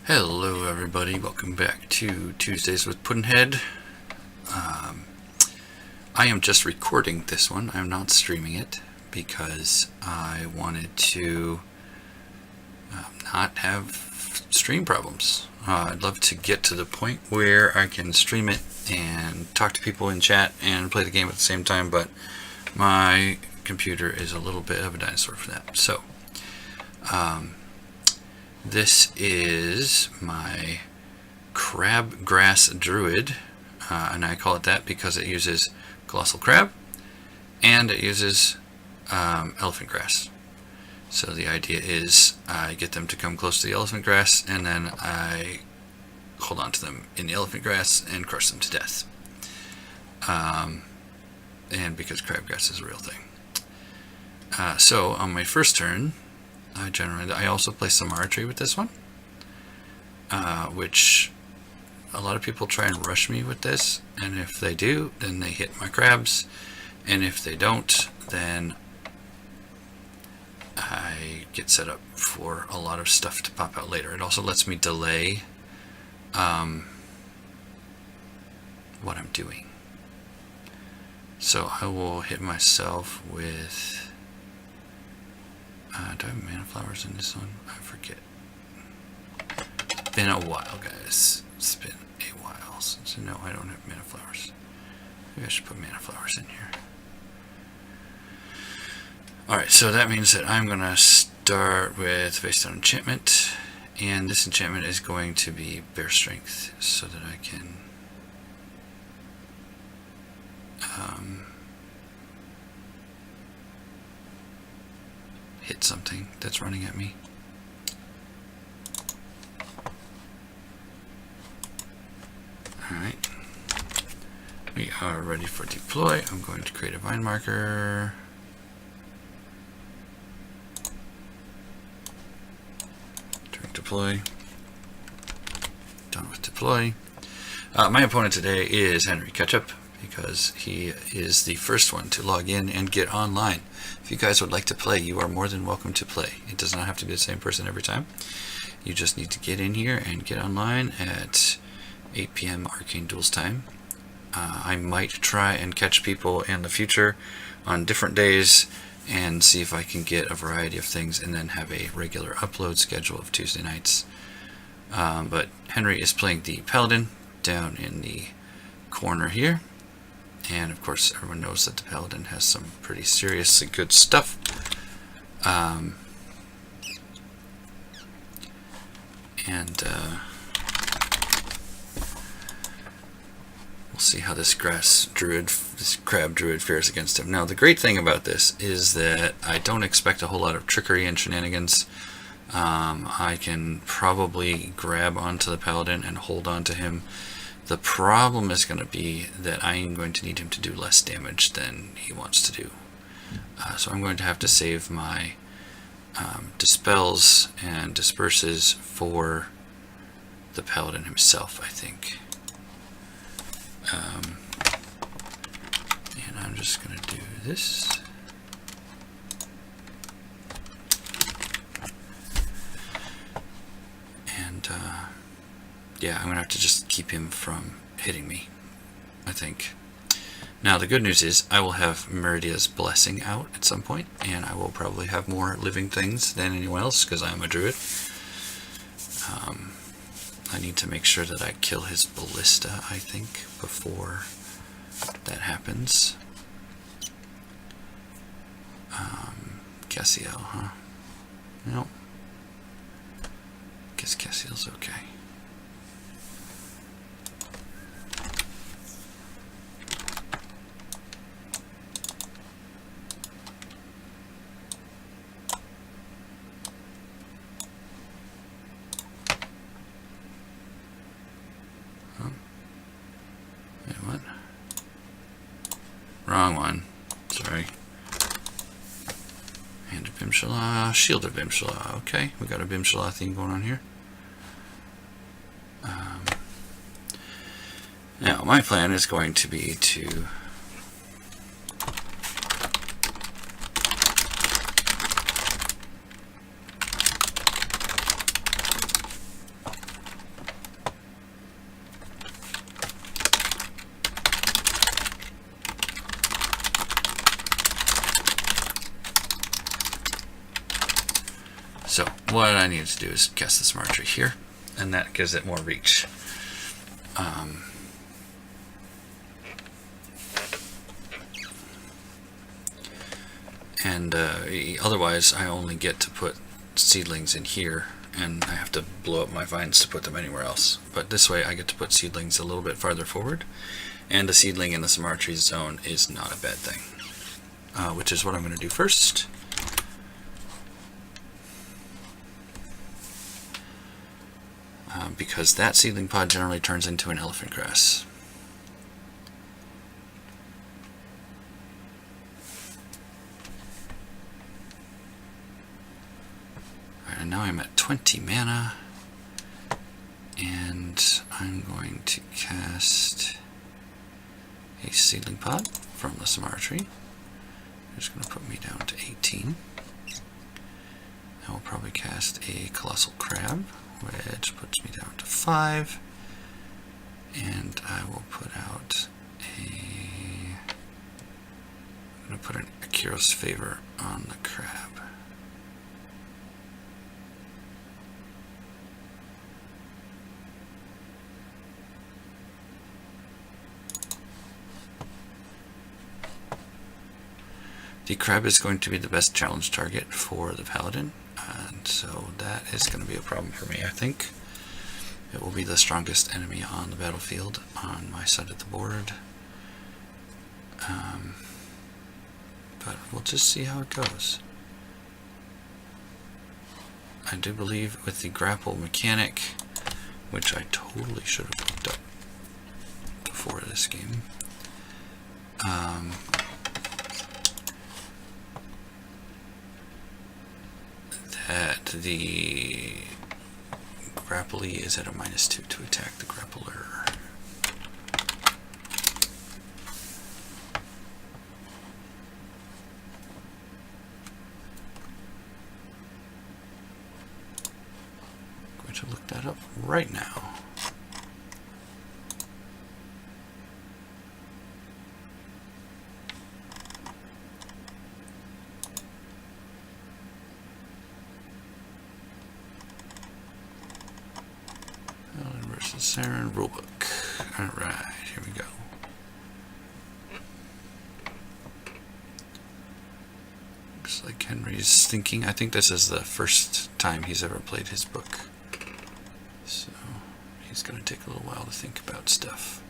Hello everybody, welcome back to Tuesdays with Puddnhead. I am just recording this one. I'm not streaming it because I wanted to not have stream problems. I'd love to get to the point where I can stream it and talk to people in chat and play the game at the same time, but my computer is a little bit of a dinosaur for that. So, this is my CrabGrass Druid, and I call it that because it uses colossal crab and it uses elephant grass. So the idea is I get them to come close to the elephant grass and then I hold on to them in the elephant grass and crush them to death. And because crabgrass is a real thing. So on my first turn, I also play some archery with this one, which a lot of people try and rush me with this, and if they do, then they hit my crabs, and if they don't, then I get set up for a lot of stuff to pop out later. It also lets me delay what I'm doing. So I will hit myself with... do I have mana flowers in this one? I forget. It's been a while, guys. It's been a while since... No, I don't have mana flowers. Maybe I should put mana flowers in here. Alright, so that means that I'm going to start with based on enchantment. And this enchantment is going to be bear strength so that I can... hit something that's running at me. Alright. We are ready for deploy. I'm going to create a vine marker. During deploy. Done with deploy. My opponent today is Henry Ketchup, because he is the first one to log in and get online. If you guys would like to play, you are more than welcome to play. It does not have to be the same person every time. You just need to get in here and get online at 8 p.m. Arcane Duels time. I might try and catch people in the future on different days and see if I can get a variety of things and then have a regular upload schedule of Tuesday nights. But Henry is playing the Paladin down in the corner here. And of course, everyone knows that the Paladin has some pretty seriously good stuff. We'll see how this crab druid fares against him. Now, the great thing about this is that I don't expect a whole lot of trickery and shenanigans. I can probably grab onto the Paladin and hold on to him. The problem is going to be that I am going to need him to do less damage than he wants to do. So I'm going to have to save my dispels and disperses for the Paladin himself, I think. And I'm just going to do this. And yeah, I'm going to have to just keep him from hitting me, I think. Now, the good news is I will have Meridia's Blessing out at some point, and I will probably have more living things than anyone else because I'm a druid. I need to make sure that I kill his Ballista, I think, before that happens. Cassiel, huh? No. Guess Cassiel's okay. Wait, what? Wrong one. Sorry. Hand of Bimshala, Shield of Bimshala. Okay, we got a Bimshala thing going on here. Now, my plan is going to be to So what I need to do is cast the Smart Tree here, and that gives it more reach. Otherwise I only get to put seedlings in here, and I have to blow up my vines to put them anywhere else. But this way I get to put seedlings a little bit farther forward, and a seedling in the Smart Tree zone is not a bad thing, which is what I'm going to do first. Because that seedling pod generally turns into an elephant grass. Alright, and now I'm at 20 mana, and I'm going to cast a seedling pod from the Smart Tree. It's going to put me down to 18. I will probably cast a Colossal Crab, which puts me down to 5, and I will put out I'm going to put an Akiro's Favor on the crab. The crab is going to be the best challenge target for the Paladin, and so that is going to be a problem for me, I think. It will be the strongest enemy on the battlefield on my side of the board. But we'll just see how it goes. I do believe with the grapple mechanic, which I totally should have looked up before this game, that the grapplee is at a -2 to attack the grappler. I'm going to look that up right now. Saren rulebook. Alright, here we go. Looks like Henry's thinking. I think this is the first time he's ever played his book. So he's going to take a little while to think about stuff.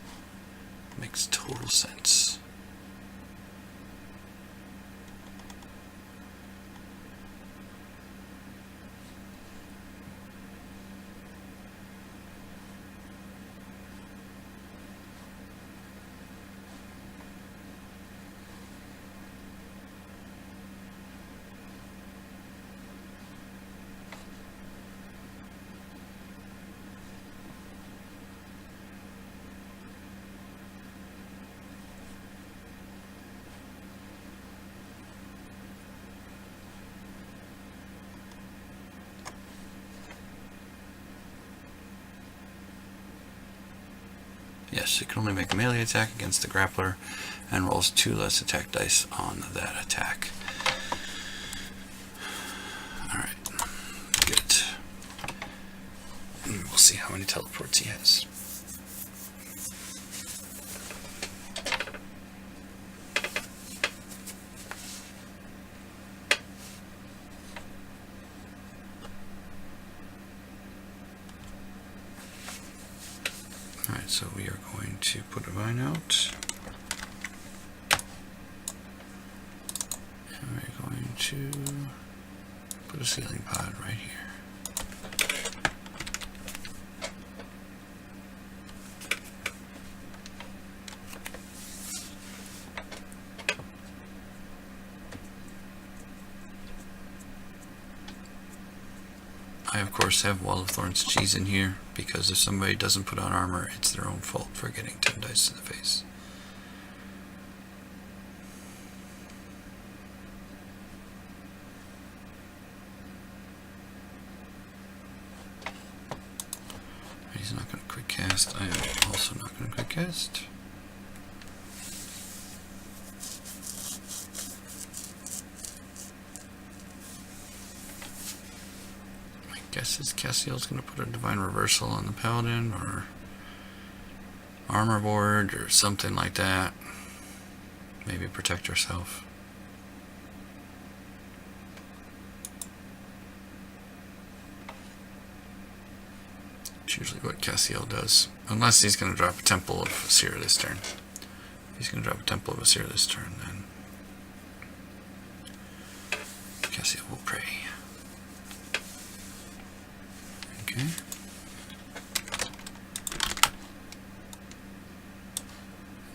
Makes total sense. Yes, it can only make a melee attack against the grappler and rolls 2 less attack dice on that attack. Alright, good. And we'll see how many teleports he has. Alright, so we are going to put a vine out. And we're going to put a ceiling pod right here. I of course have Wall of Thorns cheese in here, because if somebody doesn't put on armor, it's their own fault for getting 10 dice to the face. He's not going to quick cast. I am also not going to quick cast. guess is Cassiel's going to put a Divine Reversal on the Paladin, or Armor Board, or something like that. Maybe protect herself. It's usually what Cassiel does. Unless he's going to drop a Temple of Seer this turn. If he's going to drop a Temple of Seer this turn, then Cassiel will pray. Okay.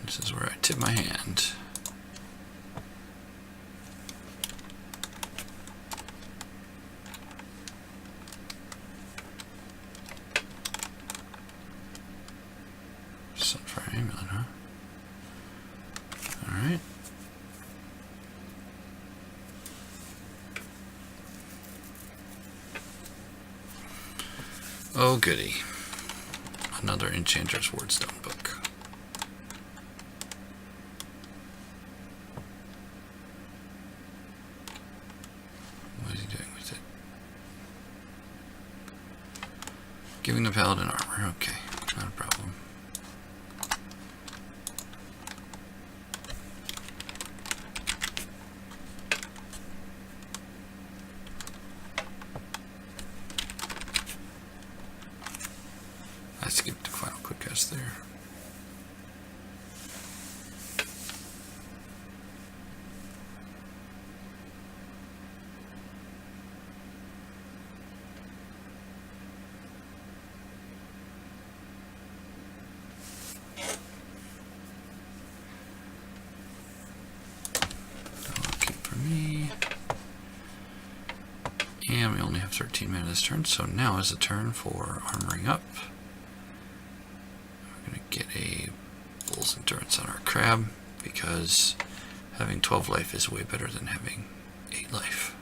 This is where I tip my hand. Sunfire Amulet, huh? Alright. Oh goody. Another Enchanter's Wardstone book. What is he doing with it? Giving the Paladin armor. Okay, not a problem. I skipped the final quick cast there. Okay for me. And we only have 13 mana this turn, so now is the turn for armoring up. Get a Bull's Endurance on our Crab, because having 12 life is way better than having 8 life.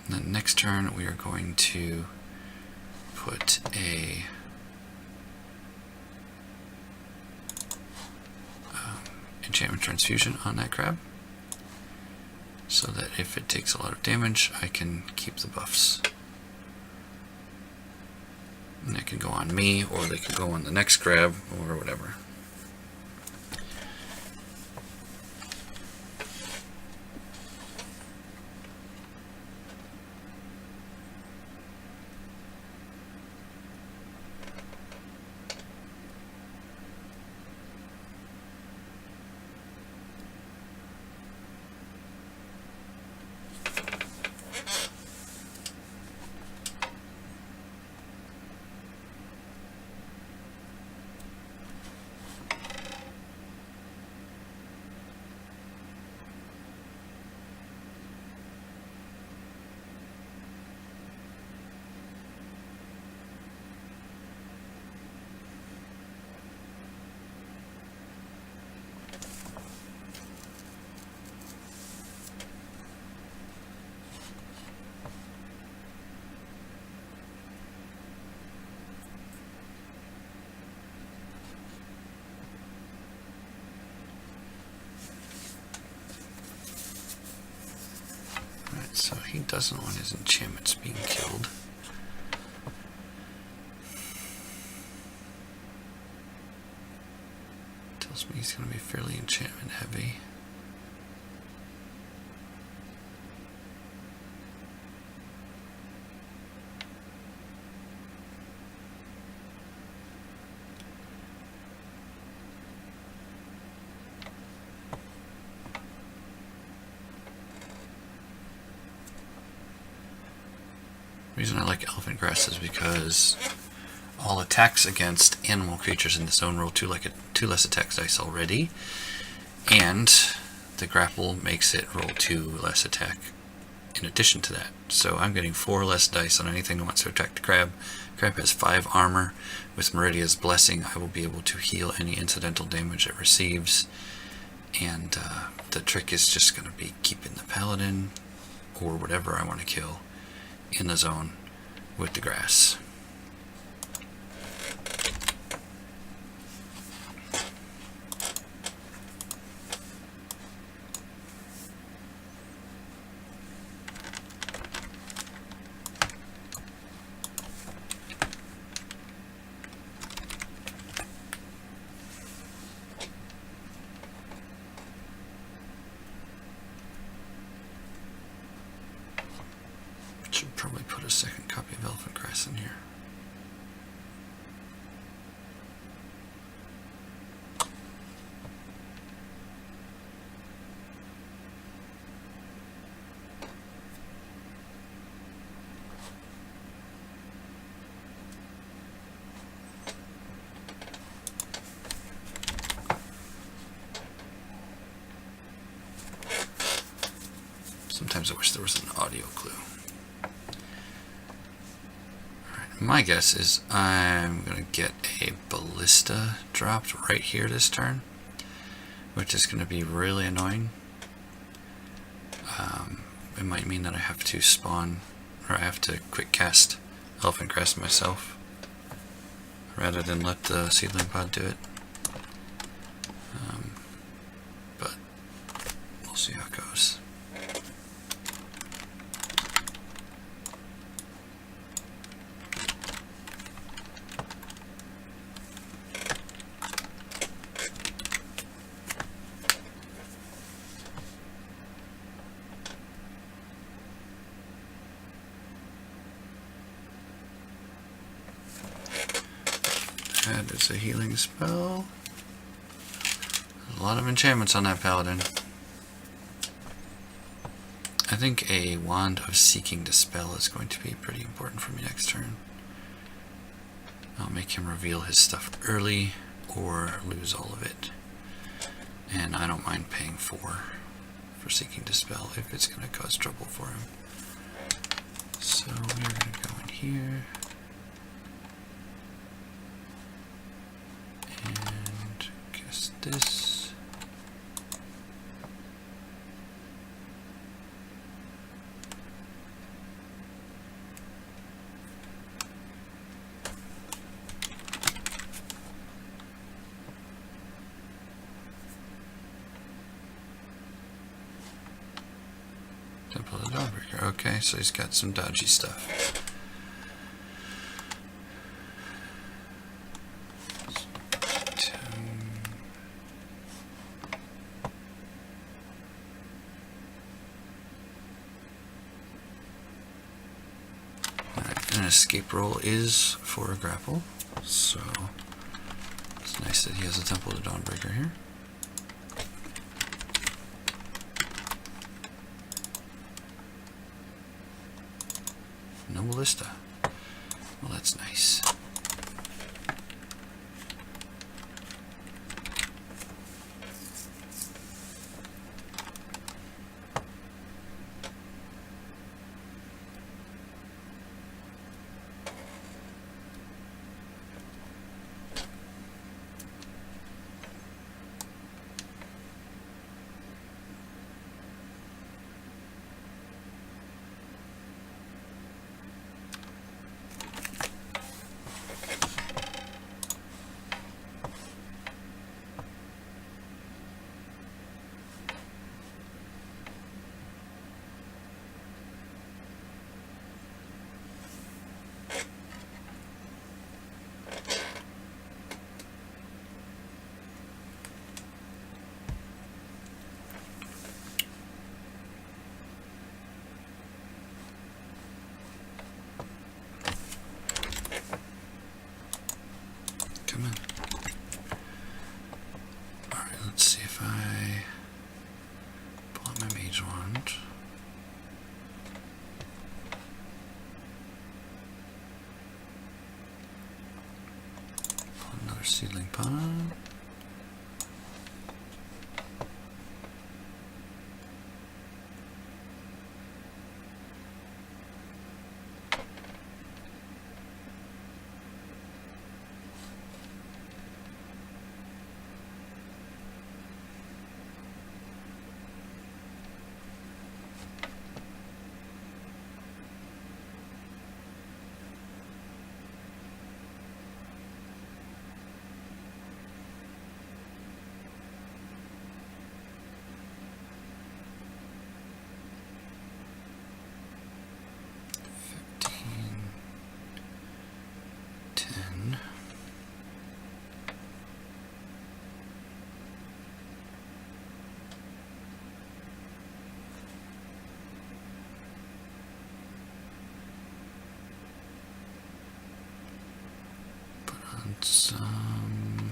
And then next turn we are going to put a Enchantment Transfusion on that Crab, so that if it takes a lot of damage I can keep the buffs. And they can go on me, or they can go on the next Crab, or whatever. So he doesn't want his enchantments being killed. Tells me he's going to be fairly enchantment heavy. The reason I like Elephant Grass is because all attacks against animal creatures in the zone roll 2 less attack dice already, and the grapple makes it roll 2 less attack in addition to that. So I'm getting 4 less dice on anything that wants to attack the Crab. Crab has 5 armor. With Meridia's Blessing, I will be able to heal any incidental damage it receives, and the trick is just going to be keeping the Paladin, or whatever I want to kill, in the zone with the grass. Should probably put a second copy of Elephant Grass in here. Sometimes I wish there was an audio clue. Alright, my guess is I'm going to get a Ballista dropped right here this turn, which is going to be really annoying. It might mean that I have to spawn, or I have to quick cast Elephant Grass myself, rather than let the seedling pod do it. But we'll see how it goes. That is a healing spell. There's a lot of enchantments on that Paladin. I think a Wand of Seeking Dispel is going to be pretty important for me next turn. I'll make him reveal his stuff early or lose all of it. And I don't mind paying 4 for Seeking Dispel if it's going to cause trouble for him. So we're going to go in here. And guess this. Temple of the Dawnbreaker. Okay, so he's got some dodgy stuff. An escape roll is for a grapple, so it's nice that he has a Temple of the Dawnbreaker here. No ballista. Well, that's nice. Come on. Alright, let's see if I pull out my Mage Wand. Pull another Seedling Pod. some.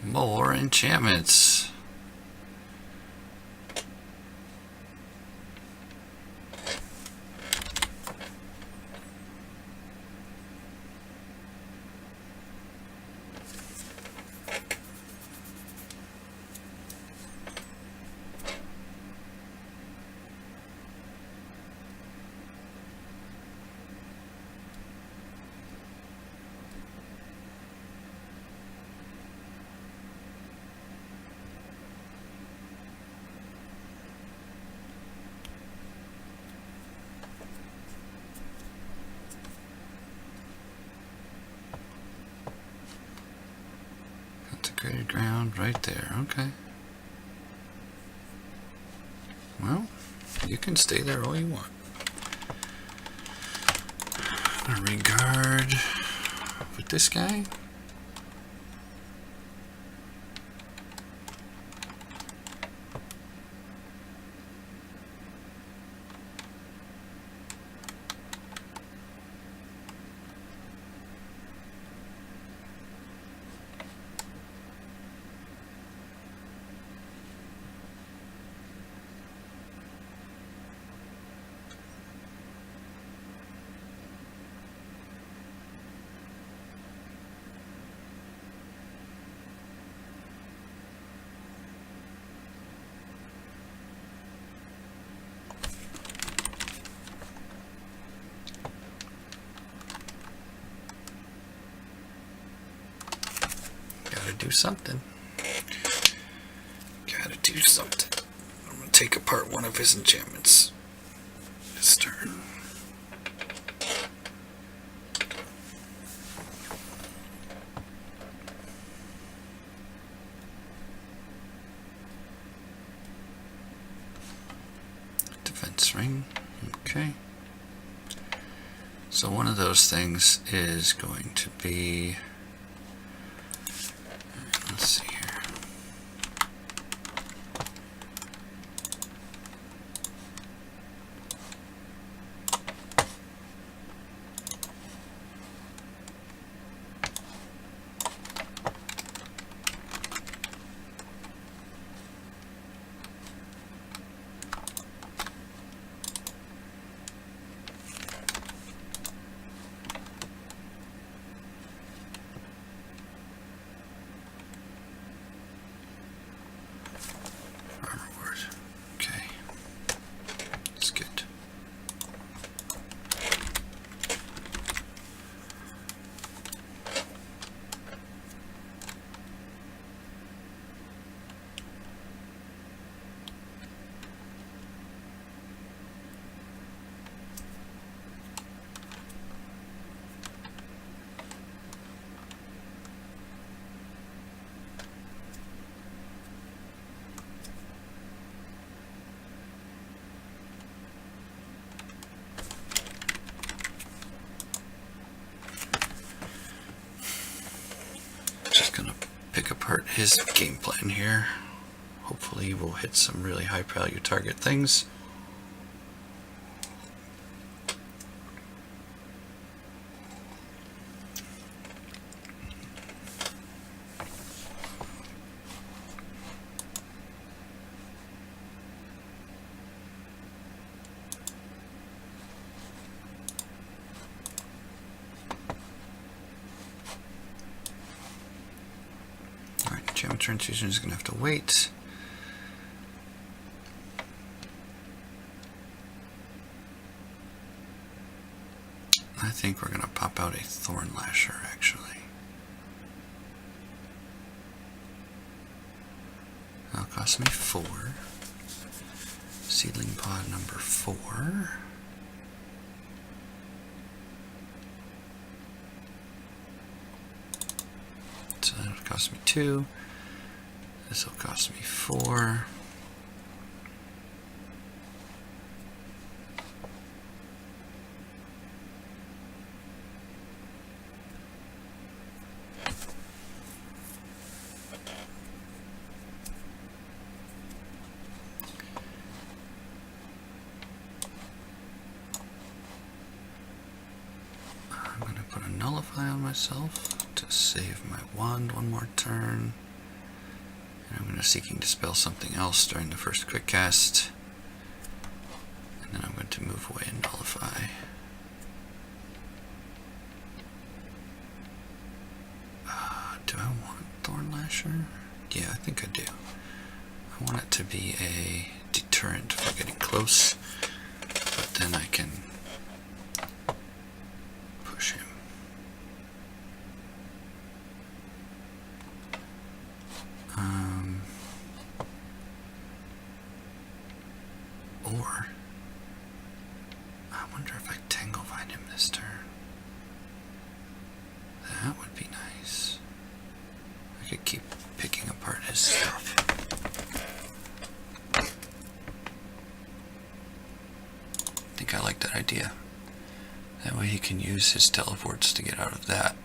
More enchantments. Consecrated ground right there. Okay. Well, you can stay there all you want. Regard with this guy. Do something. Gotta do something. I'm gonna take apart one of his enchantments this turn. Defense ring. Okay. So one of those things is going to be. Let's see here. his game plan here. Hopefully we'll hit some really high value target things. Transfusion is going to have to wait. I think we're going to pop out a Thorn Lasher, actually. That'll cost me 4. Seedling pod number 4. So that'll cost me 2. This will cost me 4. I'm going to put a Nullify on myself to save my wand one more turn. And I'm going to Seeking Dispel something else during the first quick cast. And then I'm going to move away and Nullify. Do I want Thorn Lasher? Yeah, I think I do. I want it to be a deterrent for getting close, but then I can push him. Or I wonder if I Tangle Vine him this turn. That would be nice. I could keep picking apart his stuff. I think I like that idea. That way he can use his teleports to get out of that,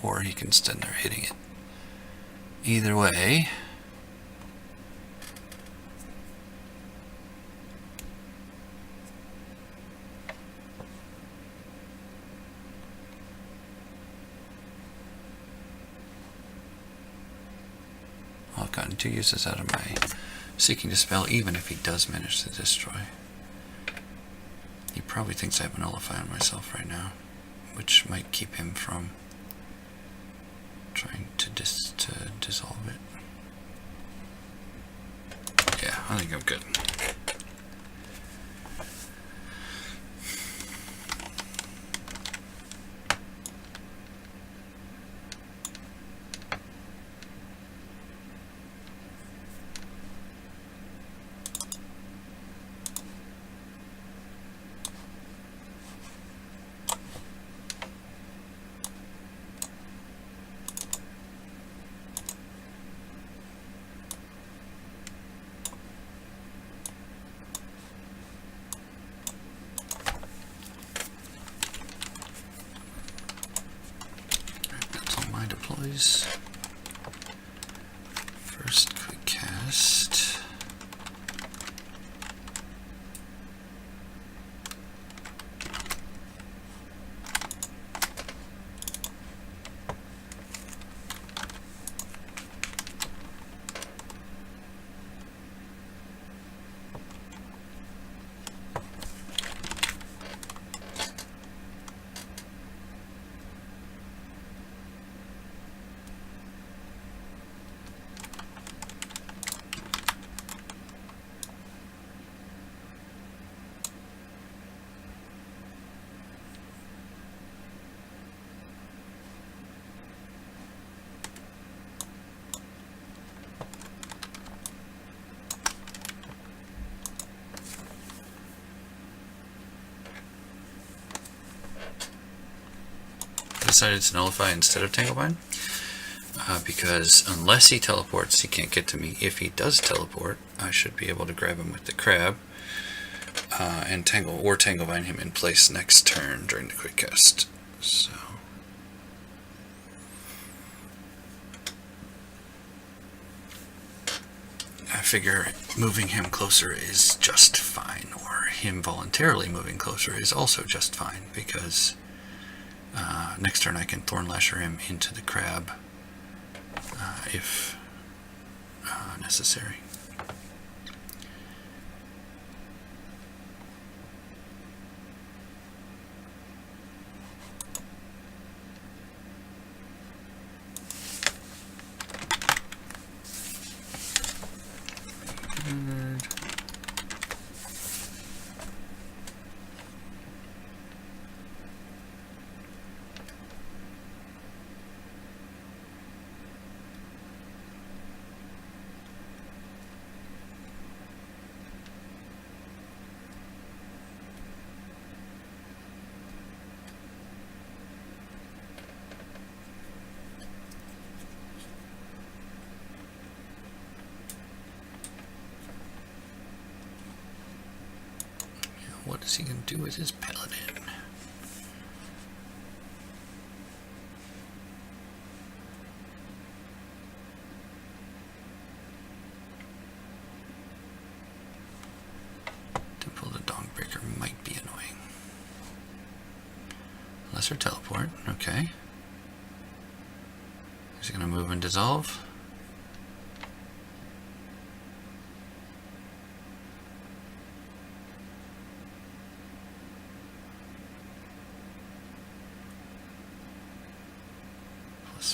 or he can stand there hitting it. Either way, I've gotten 2 uses out of my Seeking Dispel, even if he does manage to destroy. He probably thinks I have a Nullify on myself right now, which might keep him from trying to dissolve it. Yeah, I think I'm good. First quick cast. Decided to Nullify instead of Tanglevine because unless he teleports, he can't get to me. If he does teleport, I should be able to grab him with the crab and Tanglevine him in place next turn during the quick cast. So I figure moving him closer is just fine, or him voluntarily moving closer is also just fine, because next turn I can Thorn Lasher him into the crab if necessary. What is he going to do with his Paladin? Temple of the Dawnbreaker might be annoying. Lesser Teleport, okay. Is he going to move and dissolve?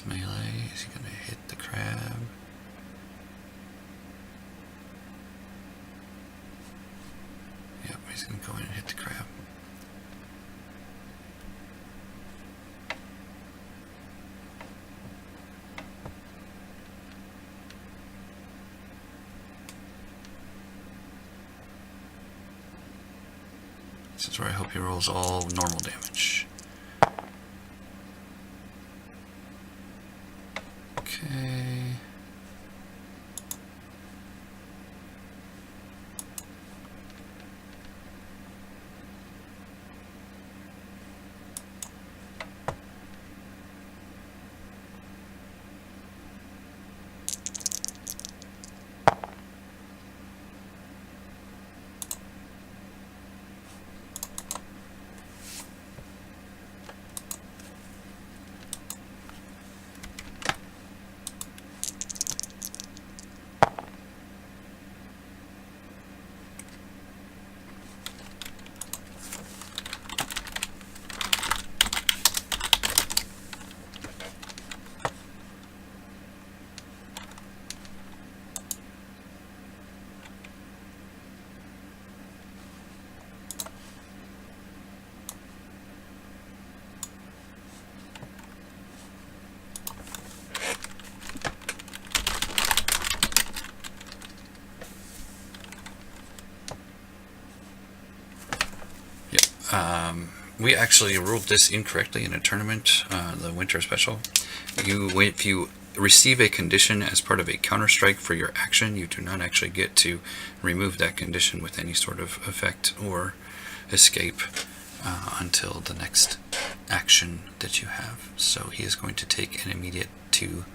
Melee, is he going to hit the crab? Yep, he's going to go in and hit the crab. This is where I hope he rolls all normal damage. Okay. We actually ruled this incorrectly in a tournament, the Winter Special. If you receive a condition as part of a counter-strike for your action, you do not actually get to remove that condition with any sort of effect or escape until the next action that you have. So he is going to take an immediate 2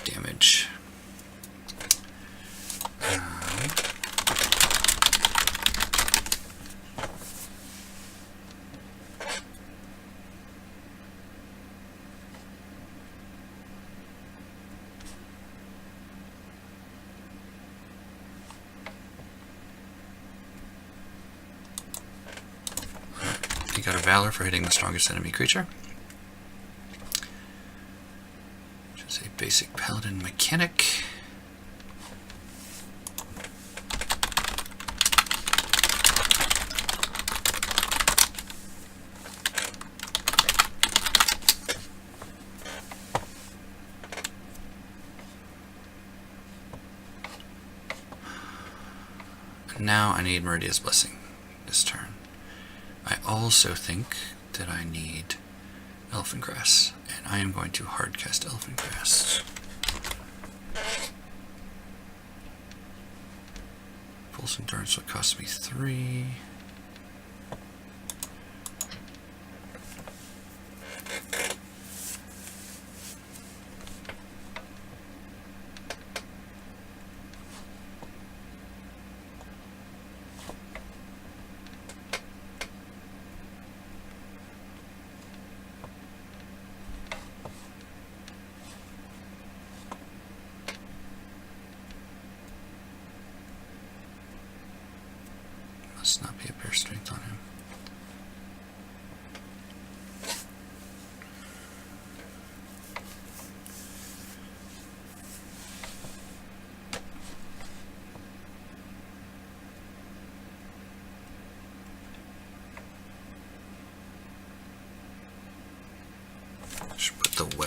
damage. He got a Valor for hitting the strongest enemy creature, which is a basic Paladin mechanic. Now I need Meridia's Blessing this turn. I also think that I need Elephant Grass, and I am going to hardcast Elephant Grass. Pulse Endurance would cost me 3. Must not be a bear strength on him. Should put the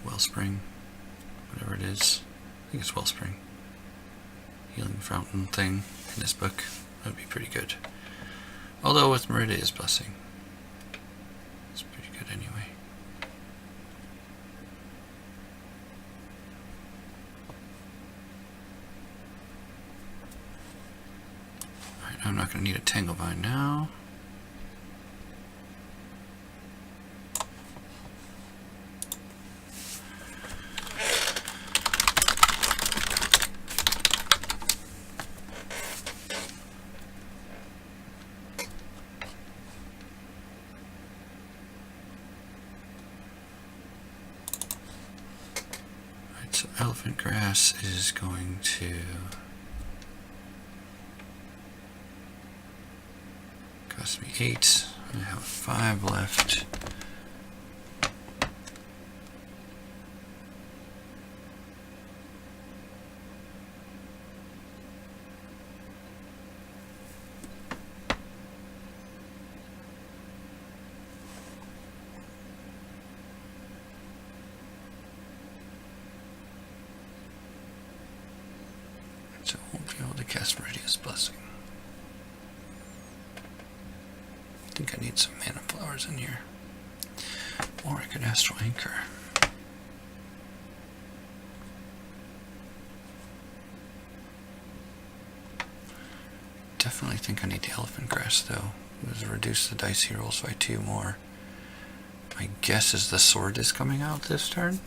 wellspring, whatever it is. I think it's wellspring. Healing fountain thing in this book. That would be pretty good. Although with Meridia's blessing, it's pretty good anyway. Alright, I'm not going to need a Tanglevine now. So elephant grass is going to cost me 8. I have 5 left. So I won't be able to cast Meridia's Blessing. I think I need some mana flowers in here. Or I could Astral Anchor. Definitely think I need the elephant grass though. Let's reduce the dicey rolls by 2 more. My guess is the sword is coming out this turn.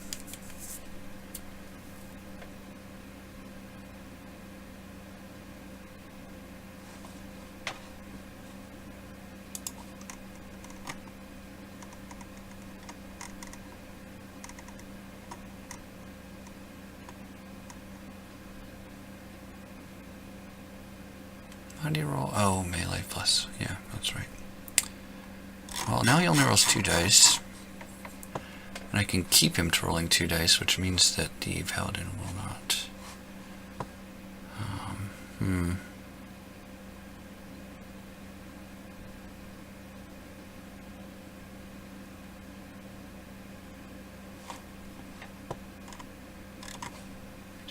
How do you roll? Oh, melee plus. Yeah, that's right. Well, now he only rolls 2 dice. And I can keep him to rolling 2 dice, which means that the Paladin will not.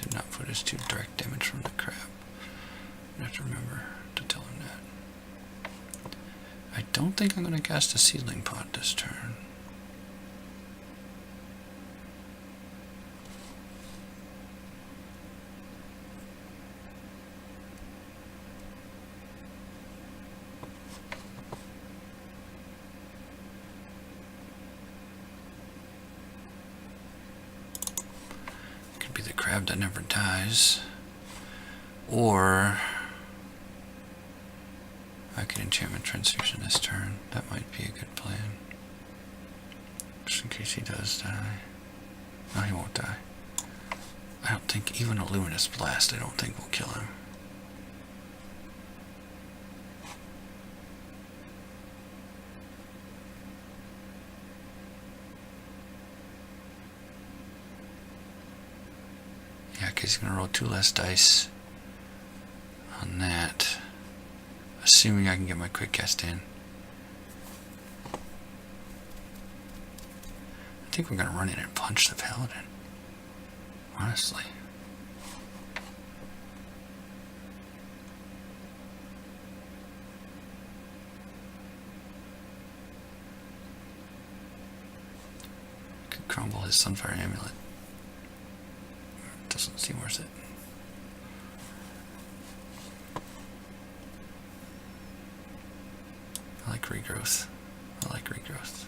Did not put his 2 direct damage from the crab. I have to remember to tell him that. I don't think I'm going to cast a seedling pot this turn. Could be the crab that never dies. Or I could enchantment transfusion this turn. That might be a good plan. Just in case he does die. No, he won't die. I don't think even a luminous blast I don't think will kill him. Yeah, because he's going to roll 2 less dice on that. Assuming I can get my quick cast in. I think we're going to run in and punch the Paladin. Honestly. Could crumble his Sunfire Amulet. Doesn't seem worth it. I like regrowth. I like regrowth.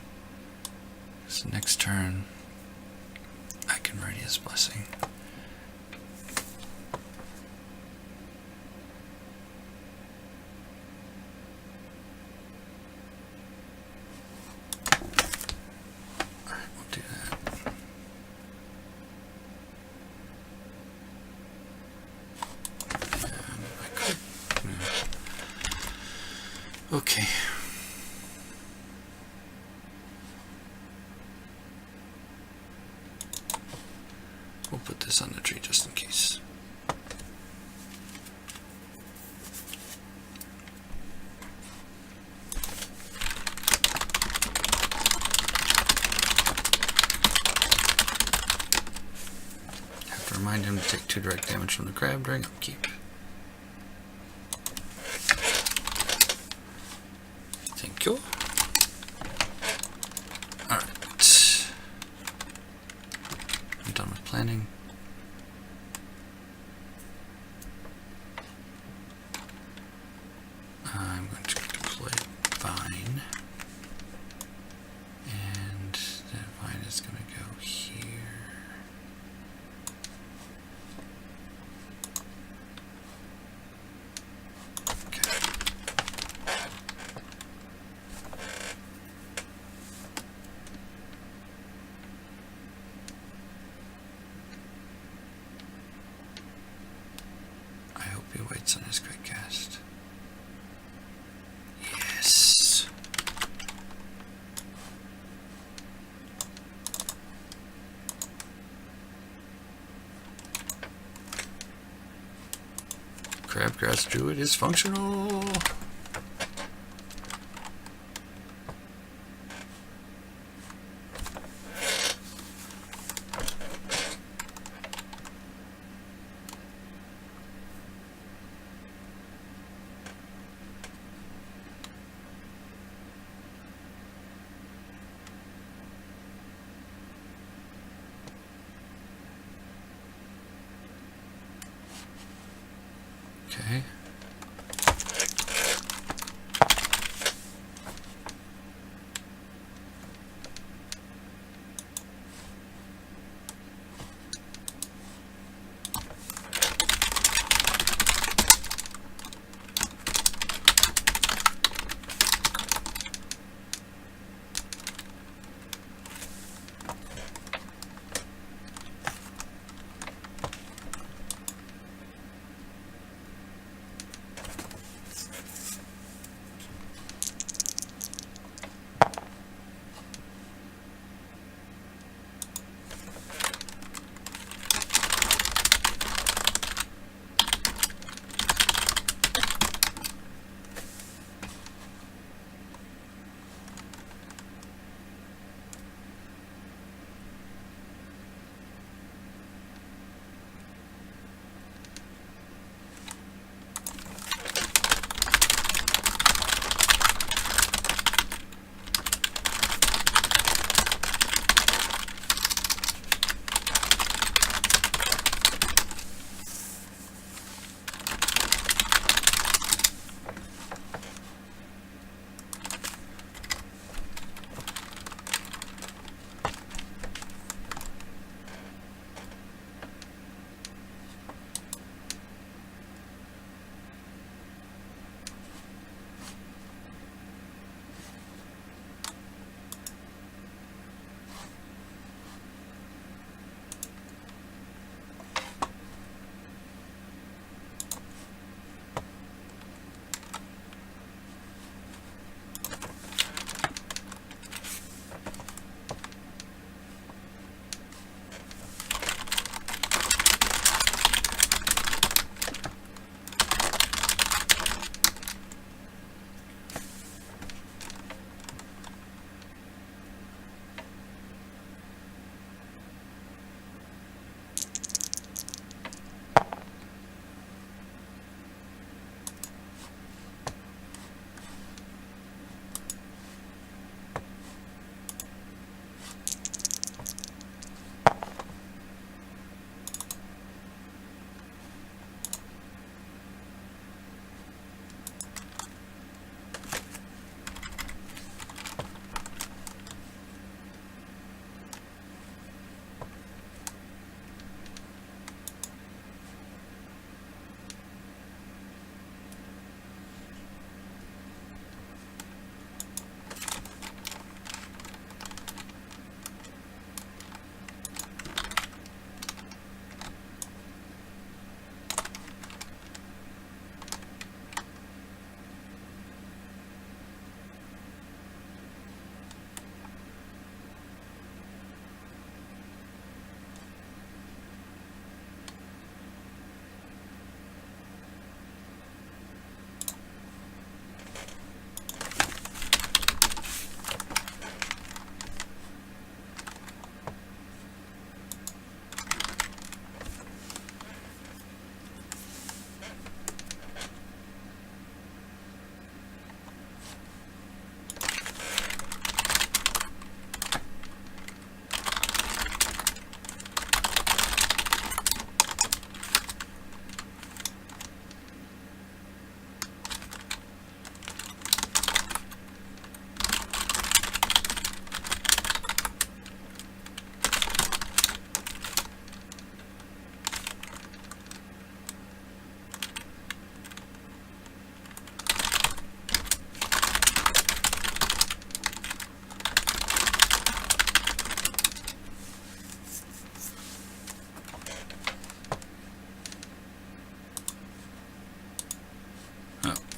So next turn, I can Meridia's Blessing. Alright, we'll do that. Okay. We'll put this on the tree just in case. Have to remind him to take 2 direct damage from the crab during upkeep. Thank you. Alright. I'm done with planning. I'm going to deploy Vine. And that Vine is going to go here. I hope he waits on his quick cast. Yes. CrabGrass Druid is functional. Okay.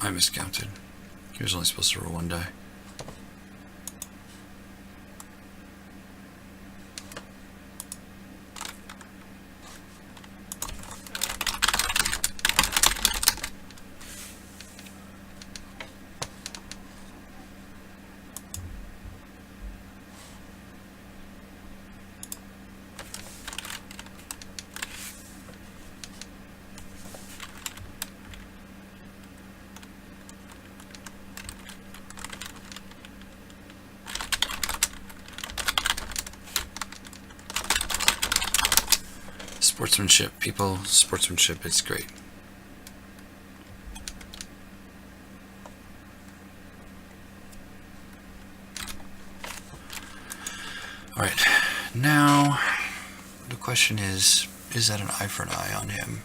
I miscounted. He was only supposed to roll 1 die. Sportsmanship, people. Sportsmanship is great. Alright, now the question is that an eye for an eye on him?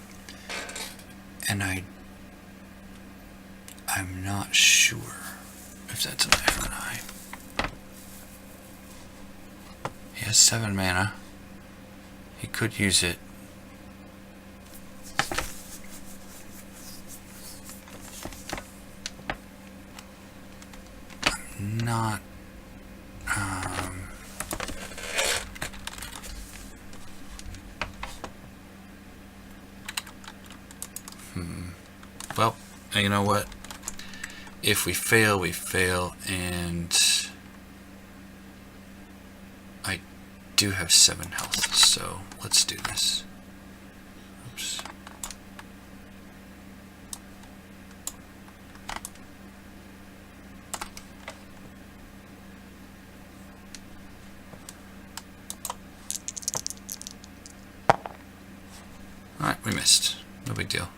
And I'm not sure if that's an eye for an eye. He has 7 mana. He could use it. Not well, you know what? If we fail, we fail, and I do have 7 health, so let's do this. Oops. Alright, we missed. No big deal.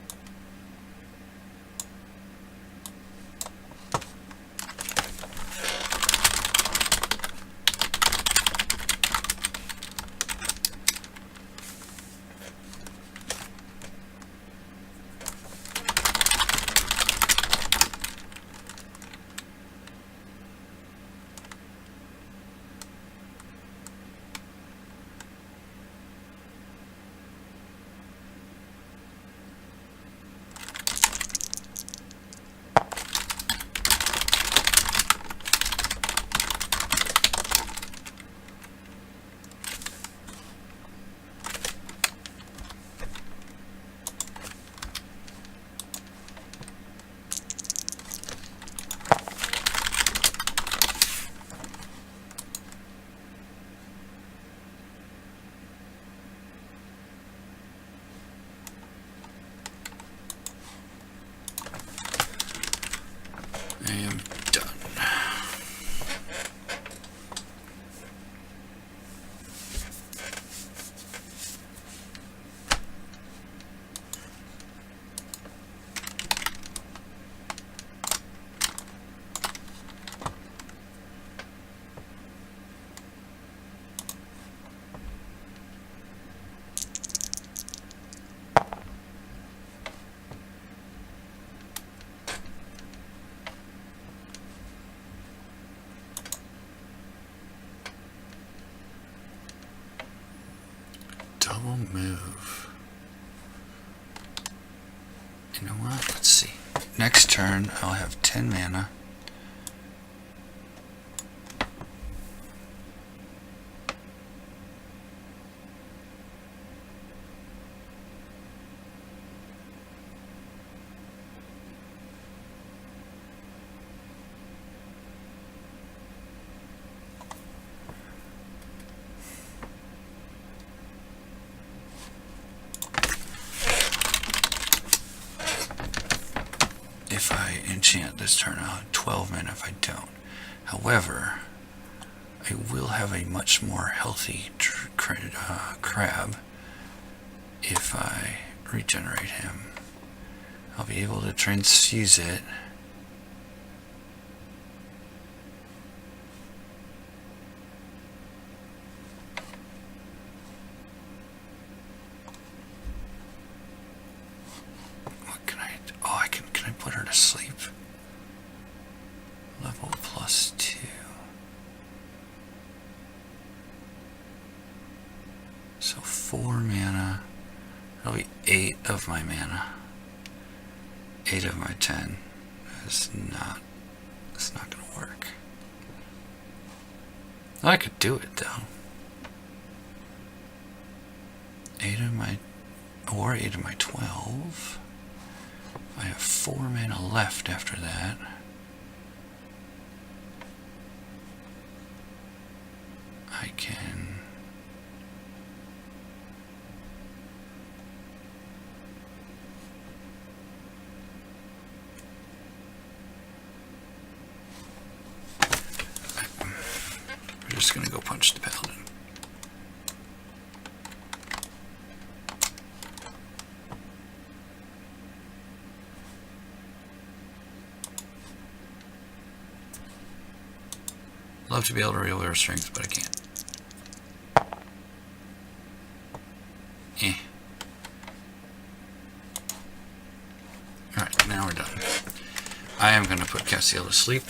I am done. Double move. You know what? Let's see. Next turn, I'll have 10 mana. If I enchant this turn, I'll have 12 mana if I don't. However, I will have a much more healthy crab if I regenerate him. I'll be able to transfuse it. Put her to sleep. Level +2. So 4 mana. That'll be 8 of my mana. 8 of my 10. It's not gonna work. I could do it though. 8 of my 12. I have 4 mana left after that. I can we're just gonna go punch the Paladin. Love to be able to reroll our strength, but I can't. Alright, now we're done. I am going to put Castiel to sleep.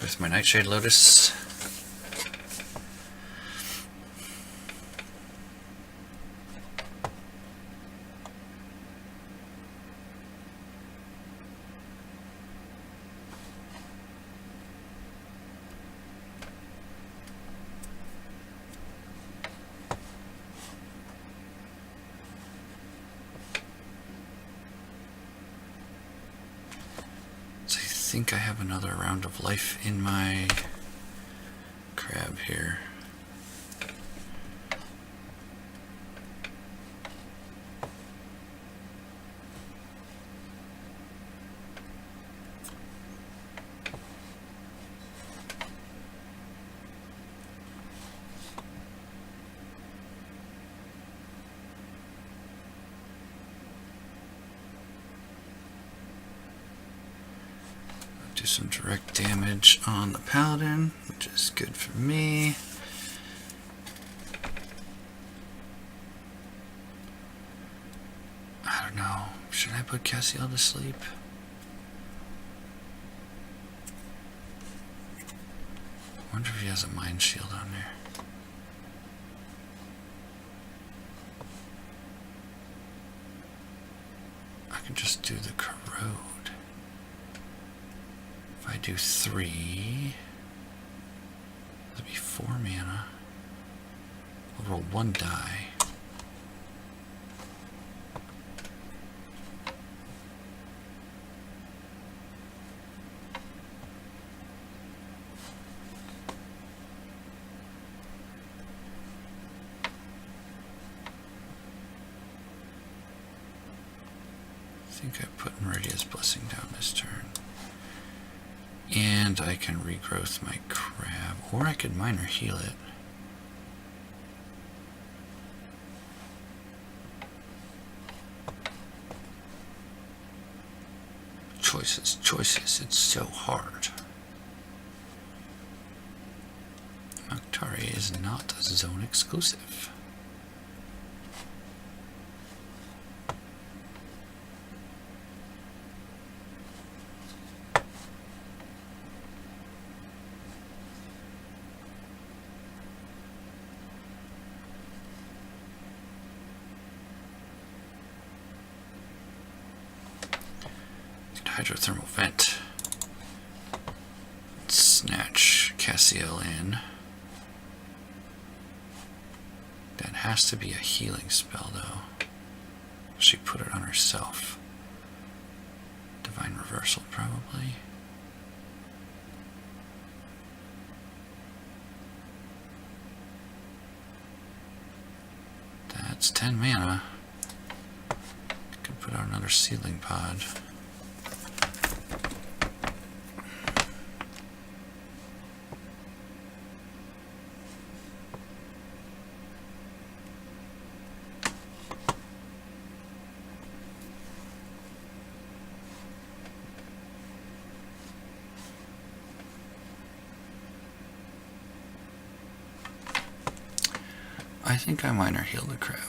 With my Nightshade Lotus. I think I have another round of life in my crab here. Do some direct damage on the Paladin, which is good for me. I don't know. Should I put Castiel to sleep? I wonder if he has a Mind Shield on there. I can just do the Corrode. If I do 3, that'll be 4 mana. I'll roll 1 die. I think I put Meridia's Blessing down this turn. And I can regrowth my crab, or I could minor heal it. Choices, choices, it's so hard. Maktari is not zone exclusive. Hydrothermal vent. Snatch Castiel in. That has to be a healing spell, though. She put it on herself. Divine Reversal, probably. That's 10 mana. Could put out another Sealing Pod. I think I minor heal the crab.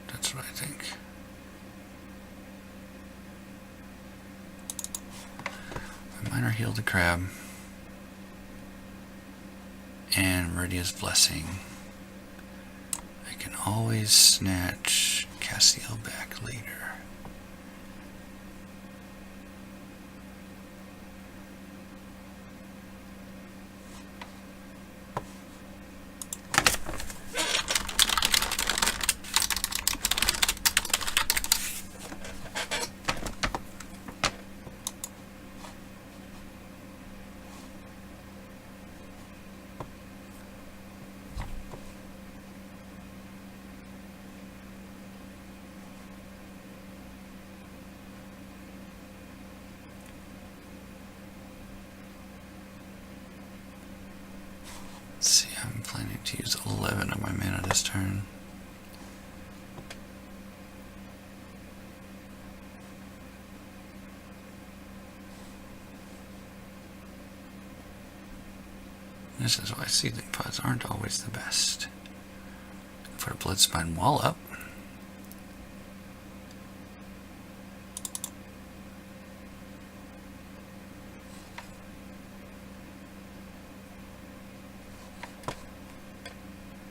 That's what I think. I minor heal the crab. and Meridia's Blessing. I can always snatch Castiel back later. Let's see, I'm planning to use 11 of my mana this turn. This is why seedling pods aren't always the best. Put a Bloodspine Wall up.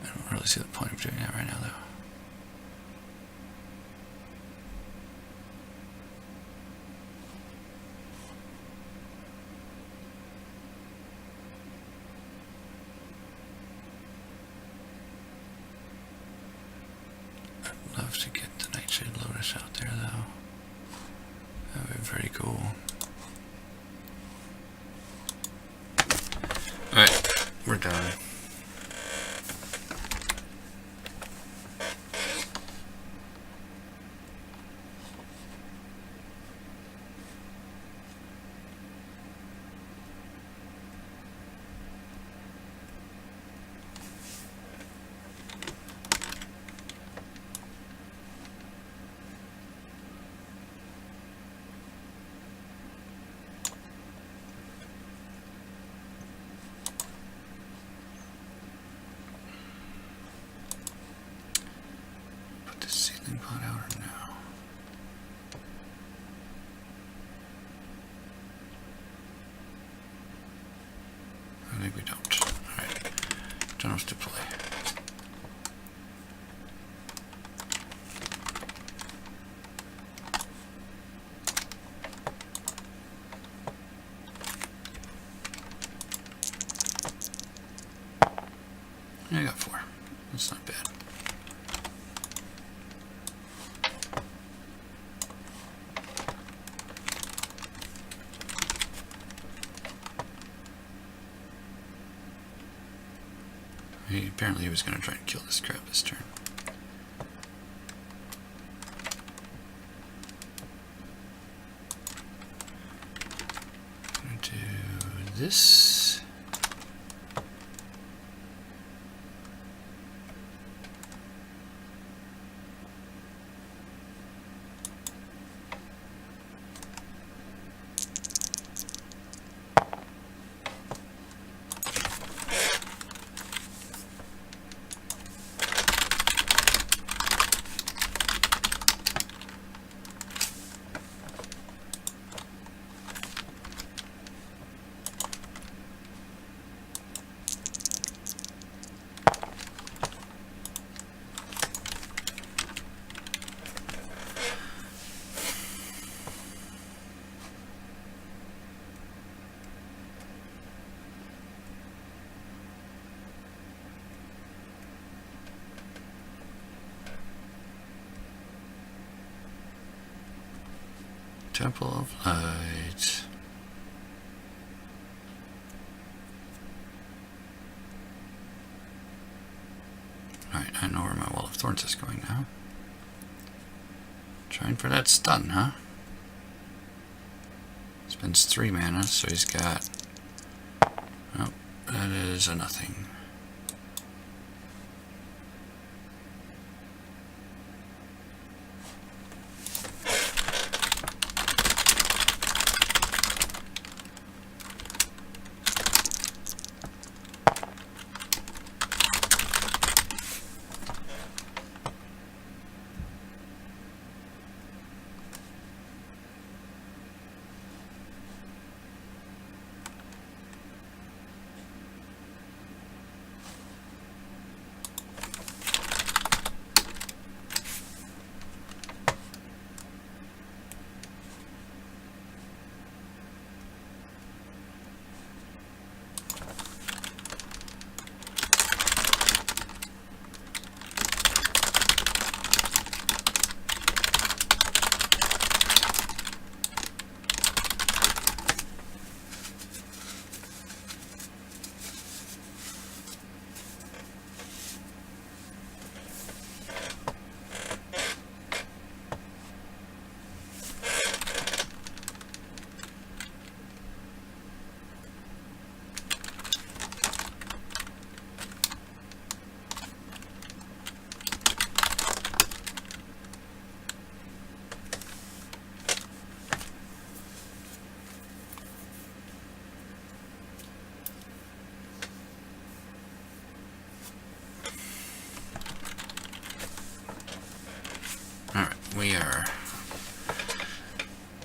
I don't really see the point of doing that right now, though. Love to get the Nightshade Lotus out there, though. That would be very cool. Alright, we're done. Pot out or no? I think we don't. Alright. Don't have to play. I got 4. That's not bad. Apparently he was going to try and kill this crab this turn. I'm going to do this. Temple of Light. Alright, I know where my Wall of Thorns is going now. Trying for that stun, huh? Spends 3 mana, so he's got... Oh, that is a nothing.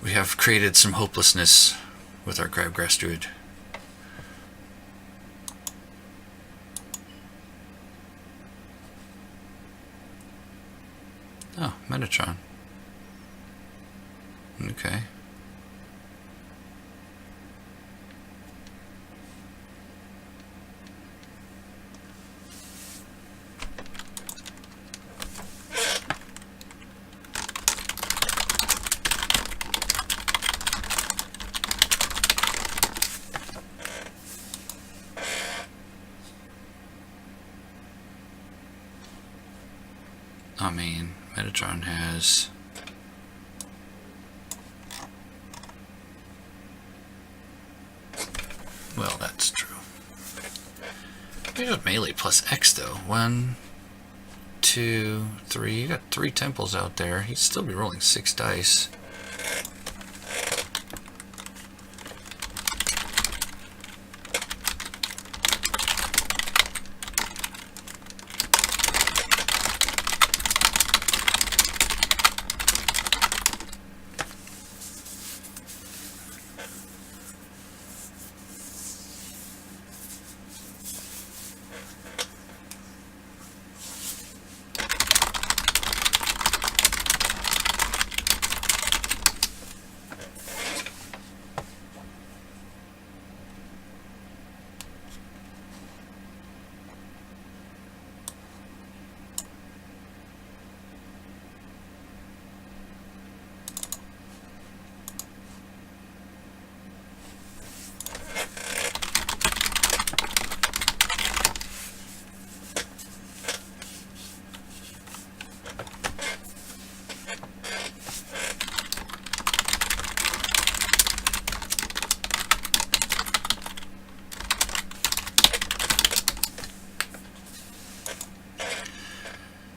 We have created some hopelessness with our CrabGrass Druid. Oh, Metatron. Okay. I mean, Metatron has... Well, that's true. We have melee plus X, though. 1, 2, 3. You got 3 temples out there. He'd still be rolling 6 dice.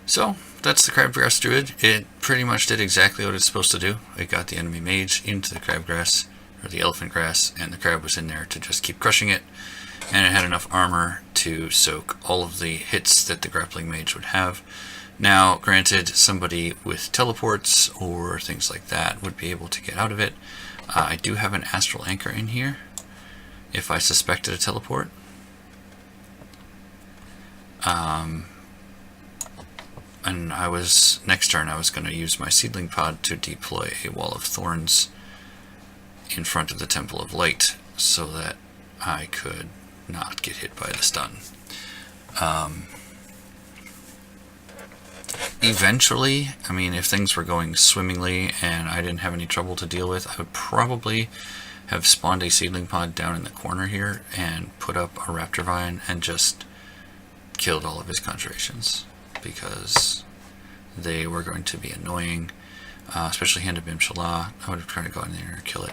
So, that's the CrabGrass Druid. It pretty much did exactly what it's supposed to do. It got the enemy mage into the crabgrass, or the elephant grass, and the crab was in there to just keep crushing it. And it had enough armor to soak all of the hits that the grappling mage would have. Now, granted, somebody with teleports or things like that would be able to get out of it. I do have an astral anchor in here, if I suspected a teleport. And next turn I was going to use my seedling pod to deploy a wall of thorns in front of the Temple of Light so that I could not get hit by the stun. Eventually, I mean, if things were going swimmingly and I didn't have any trouble to deal with, I would probably have spawned a seedling pod down in the corner here and put up a raptor vine and just killed all of his conjurations, because they were going to be annoying, especially Hand of Bimshallah. I would have tried to go in there and kill it.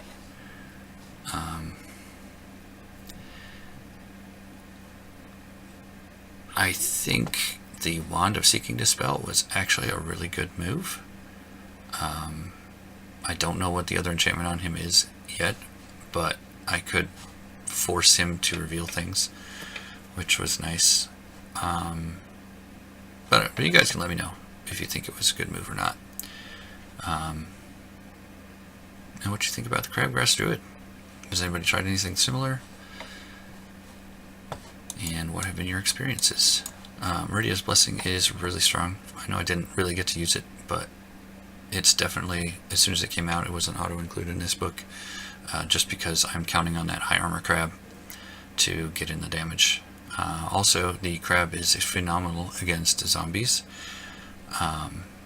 I think the Wand of Seeking Dispel was actually a really good move. I don't know what the other enchantment on him is yet, but I could force him to reveal things, which was nice. But you guys can let me know if you think it was a good move or not. And what you think about the CrabGrass Druid. Has anybody tried anything similar? And what have been your experiences? Meridia's Blessing is really strong. I know I didn't really get to use it, but it's definitely, as soon as it came out, it was an auto-include in this book, just because I'm counting on that high armor crab to get in the damage. Also, the crab is phenomenal against zombies,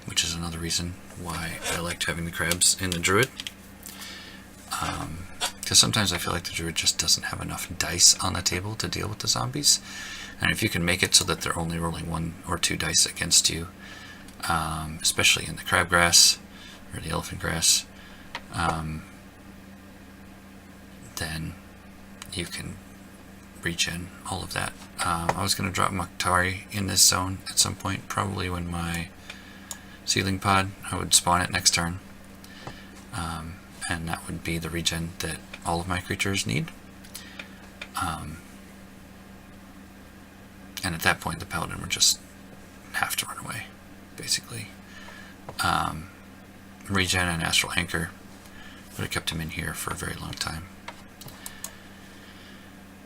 which is another reason why I liked having the crabs in the Druid. Because sometimes I feel like the Druid just doesn't have enough dice on the table to deal with the zombies. And if you can make it so that they're only rolling 1 or 2 dice against you, especially in the crabgrass or the elephant grass, then you can regen all of that. I was going to drop Muktari in this zone at some point, probably when my seedling pod, I would spawn it next turn. And that would be the regen that all of my creatures need. And at that point, the Paladin would just have to run away, basically. Regen and Astral Anchor would have kept him in here for a very long time.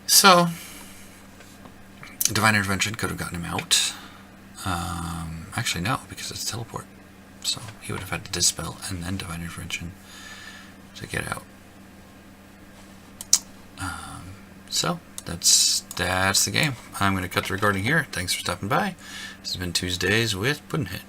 So, Divine Intervention could have gotten him out. Actually, no, because it's Teleport. So, he would have had to Dispel and then Divine Intervention to get out. So, that's the game. I'm going to cut the recording here. Thanks for stopping by. This has been Tuesdays with Puddnhead.